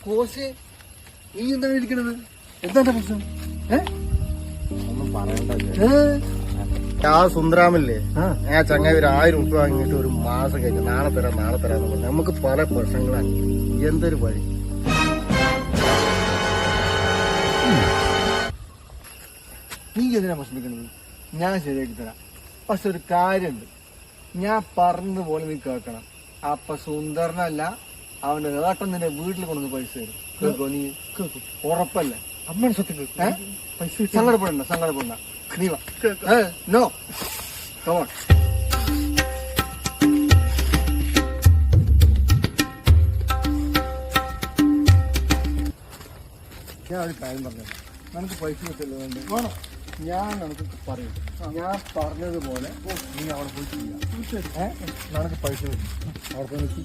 കോശ് നീ എന്താണ് ഇരിക്കണത്? എന്താ പ്രശ്നം? ഒന്നും പറയണ്ട. ആ സുന്ദരാമല്ലേ, ഞാൻ ചങ്ങായി ഒരു 1000 രൂപ വാങ്ങിയിട്ട് ഒരു മാസം കഴിഞ്ഞു നാളെ തരാന്ന് പറഞ്ഞു. നമുക്ക് പല പ്രശ്നങ്ങളാണ്. എന്തൊരു വഴി. നീ എന്തിനാ പ്രശ്നിക്കണത്? ഞാൻ ശരിയാക്കി തരാം. പക്ഷെ ഒരു കാര്യമുണ്ട്, ഞാൻ പറഞ്ഞതുപോലെ നീ കേൾക്കണം. അപ്പൊ സുന്ദരനല്ല, അവന്റെ ഏട്ടൻ നിന്റെ വീട്ടിൽ കൊണ്ടുവന്ന് പൈസ തരും. കേൾക്കോ? നീ കേൾക്കും? ഉറപ്പല്ലേ? അമ്മ സത്യം പൈസ സങ്കടപ്പെടണ്ട. നീ വാ. No, come on. ഞാൻ ഒരു കാര്യം പറഞ്ഞു, നമുക്ക് പൈസ കിട്ടില്ല വേണം. ഞാൻ നമുക്ക് പറയും, ഞാൻ പറഞ്ഞതുപോലെ നീ അവിടെ പോയി ചെയ്യാം. നമുക്ക് പൈസ കിട്ടും. അവിടെ പോയി